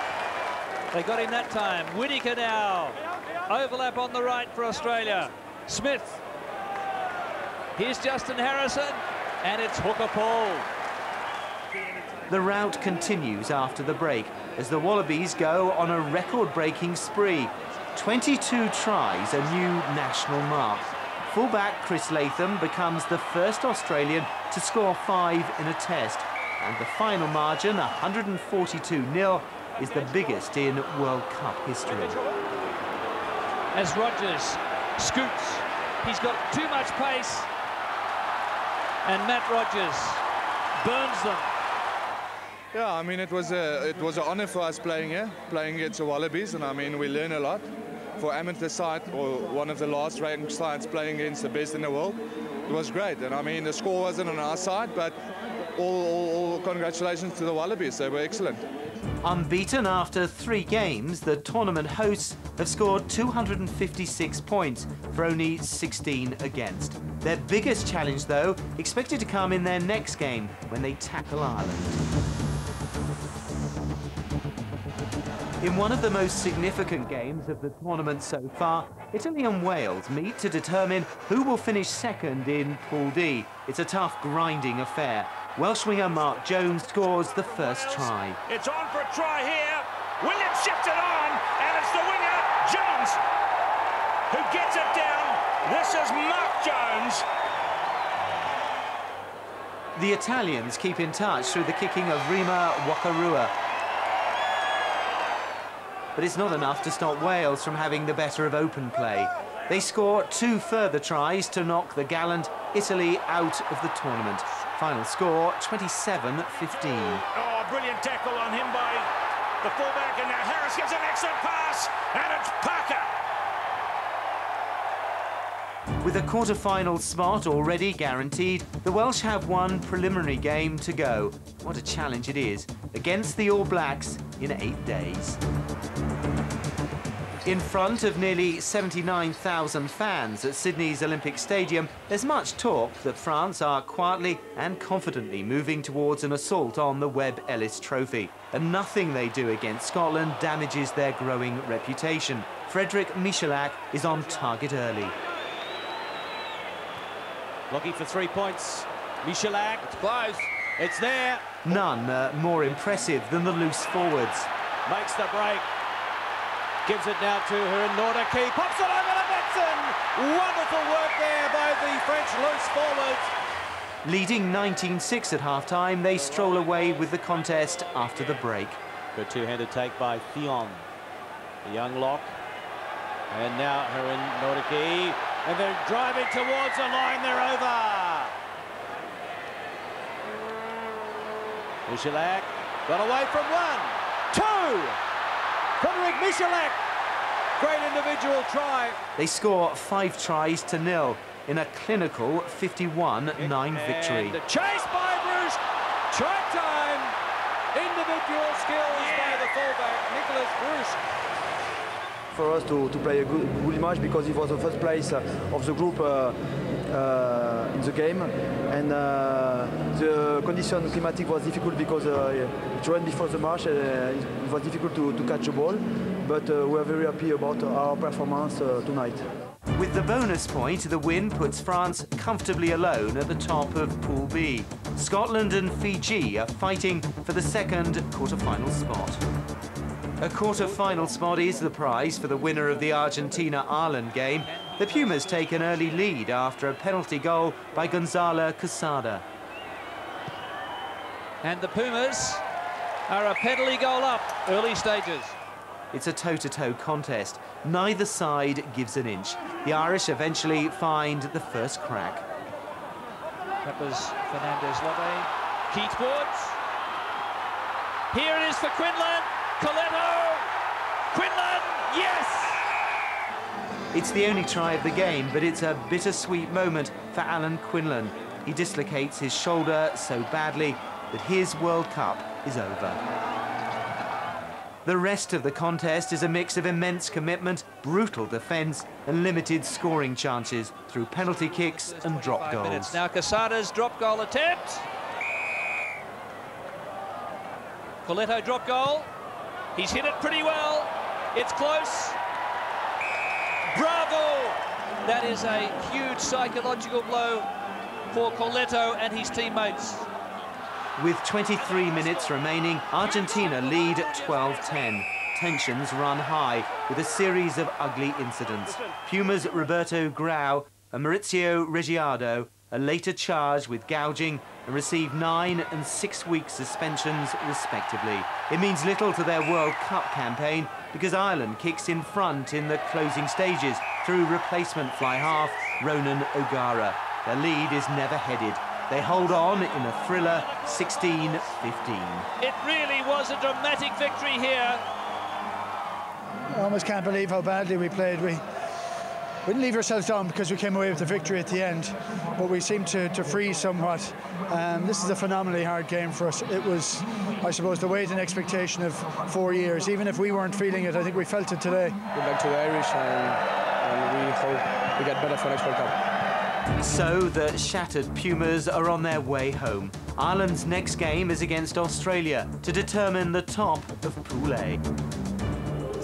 They got him that time. Whittaker now. Overlap on the right for Australia. Smith. Here's Justin Harrison. And it's hooker Paul. The rout continues after the break as the Wallabies go on a record-breaking spree. 22 tries, a new national mark. Fullback Chris Latham becomes the first Australian to score 5 in a test. And the final margin, 142-0, is the biggest in World Cup history. As Rogers scoots, he's got too much pace, and Matt Rogers burns them. Yeah, I mean, it was an honour for us playing here, playing against the Wallabies, and I mean, we learn a lot. for amateur side, or one of the last ranked sides playing against the best in the world, it was great. And I mean, the score wasn't on our side, but all congratulations to the Wallabies. They were excellent. Unbeaten after 3 games, the tournament hosts have scored 256 points for only 16 against. Their biggest challenge, though, expected to come in their next game when they tackle Ireland. In one of the most significant games of the tournament so far, Italy and Wales meet to determine who will finish second in Pool D. It's a tough, grinding affair. Welsh winger Mark Jones scores the first try. It's on for a try here. Williams shifts it on, and it's the winger, Jones, who gets it down. This is Mark Jones. The Italians keep in touch through the kicking of Rima Wakarua. But it's not enough to stop Wales from having the better of open play. They score 2 further tries to knock the gallant Italy out of the tournament. Final score, 27-15. Oh, brilliant tackle on him by the fullback, and now Harris gives an excellent pass, and it's Parker. With a quarter-final spot already guaranteed, the Welsh have one preliminary game to go. What a challenge it is, against the All Blacks in 8 days. In front of nearly 79,000 fans at Sydney's Olympic Stadium, there's much talk that France are quietly and confidently moving towards an assault on the Webb Ellis Trophy. And nothing they do against Scotland damages their growing reputation. Frederick Michalak is on target early. Looking for 3 points. Michalak. It's close. It's there. None more impressive than the loose forwards. Makes the break. Gives it now to her in Nordique. Pops it over to Benson. Wonderful work there by the French loose forwards. Leading 19-6 at half-time, they stroll away with the contest after the break. Good two-handed take by Fionn. The young lock. And now her in Nordique. And they're driving towards the line. They're over. Michalak got away from 1, 2. Frederick Michalak, great individual try. They score 5 tries to 0 in a clinical 51-9 victory. And the chase by Bruce, track time, individual skills by the fullback, Nicholas Bruce. For us to play a good match because it was the first place of the group in the game, and the condition climatic was difficult because it rained before the match. It was difficult to catch the ball, but we are very happy about our performance tonight. With the bonus point, the win puts France comfortably alone at the top of Pool B. Scotland and Fiji are fighting for the second quarter-final spot. A quarter-final spot is the prize for the winner of the Argentina-Ireland game. The Pumas take an early lead after a penalty goal by Gonzalo Quesada. And the Pumas are a penalty goal up, early stages. It's a toe-to-toe contest. Neither side gives an inch. The Irish eventually find the first crack. Peppers, Fernandez-Lotte, Keats Woods. Here it is for Quinlan. Coletto, Quinlan, yes! It's the only try of the game, but it's a bittersweet moment for Alan Quinlan. He dislocates his shoulder so badly that his World Cup is over. The rest of the contest is a mix of immense commitment, brutal defence and limited scoring chances through penalty kicks and drop goals. Now Quesada's drop goal attempt. Coletto drop goal. He's hit it pretty well. It's close. Bravo! That is a huge psychological blow for Coletto and his teammates. With 23 minutes remaining, Argentina lead at 12-10. Tensions run high with a series of ugly incidents. Pumas Roberto Grau and Maurizio Reggiardo are later charged with gouging and receive 9 and 6 week suspensions respectively. It means little to their World Cup campaign because Ireland kicks in front in the closing stages through replacement fly half Ronan O'Gara. Their lead is never headed. They hold on in a thriller 16-15. It really was a dramatic victory here. I almost can't believe how badly we played. We didn't leave ourselves down because we came away with the victory at the end, but we seemed to freeze somewhat. This is a phenomenally hard game for us. It was, I suppose, the weight and expectation of 4 years. Even if we weren't feeling it, I think we felt it today. Good luck to the Irish, and we hope we get better for next World Cup. So the shattered Pumas are on their way home. Ireland's next game is against Australia to determine the top of Pool A.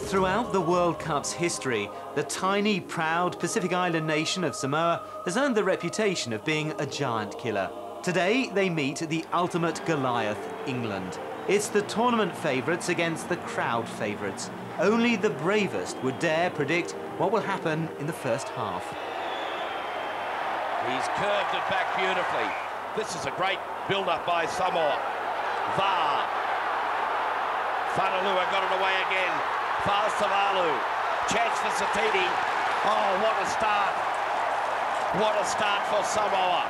Throughout the World Cup's history, the tiny, proud Pacific Island nation of Samoa has earned the reputation of being a giant killer. Today, they meet the ultimate Goliath, England. It's the tournament favourites against the crowd favourites. Only the bravest would dare predict what will happen in the first half. He's curved it back beautifully. This is a great build-up by Samoa. Whanalua got it away again. Faasavalu, chance for Satiti. Oh, what a start. What a start for Samoa.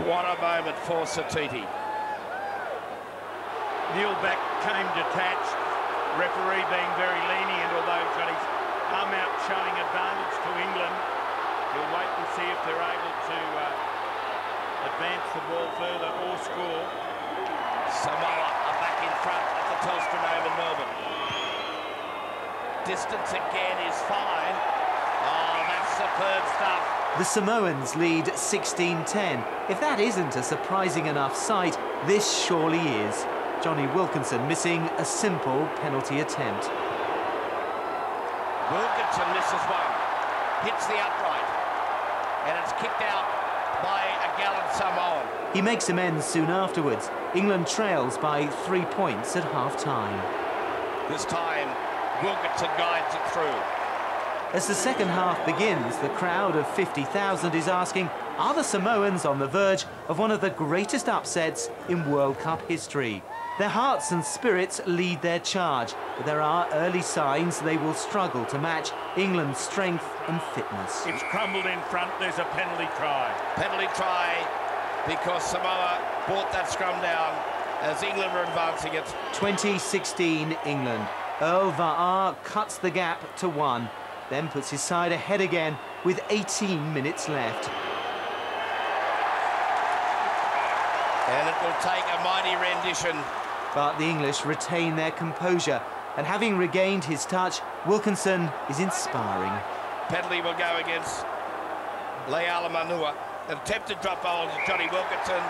What a moment for Satiti. Neil back came detached. Referee being very lenient, although he's got his arm out showing advantage to England. He'll wait and see if they're able to advance the ball further or score. Samoa are back in front at the Telstra Dome in Melbourne. Distance again is fine. Oh, that's superb stuff. The Samoans lead 16-10. If that isn't a surprising enough sight, this surely is. Johnny Wilkinson missing a simple penalty attempt. Wilkinson misses one, hits the upright, and it's kicked out by a gallant Samoan. He makes amends soon afterwards. England trails by 3 points at half-time. This time, Wilkinson guides it through. As the second half begins, the crowd of 50,000 is asking, are the Samoans on the verge of one of the greatest upsets in World Cup history? Their hearts and spirits lead their charge, but there are early signs they will struggle to match England's strength and fitness. It's crumbled in front, there's a penalty try. Penalty try because Samoa brought that scrum down as England were advancing it. 2016 England. Earl Vaar cuts the gap to 1, then puts his side ahead again with 18 minutes left. And it will take a mighty rendition. But the English retain their composure, and having regained his touch, Wilkinson is inspiring. Penalty will go against Leala Manua. An attempted drop ball to Johnny Wilkinson,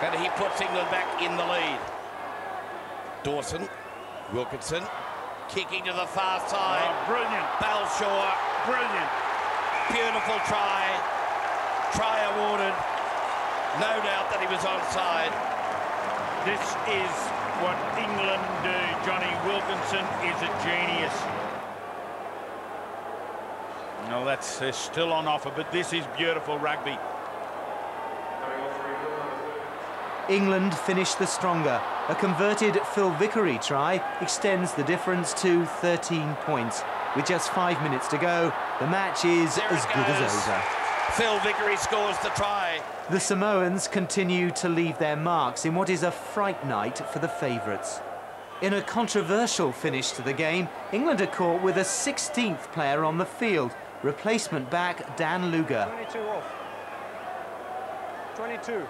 and he puts England back in the lead. Dawson, Wilkinson, kicking to the far side. Oh, brilliant. Balshaw, brilliant. Beautiful try. Try awarded. No doubt that he was onside. This is what England do. Johnny Wilkinson is a genius. No, that's still on offer, but this is beautiful rugby. England finished the stronger. A converted Phil Vickery try extends the difference to 13 points. With just 5 minutes to go, the match is as good as over. Phil Vickery scores the try. The Samoans continue to leave their marks in what is a fright night for the favourites. In a controversial finish to the game, England are caught with a 16th player on the field. Replacement back Dan Luger. 22 off. 22.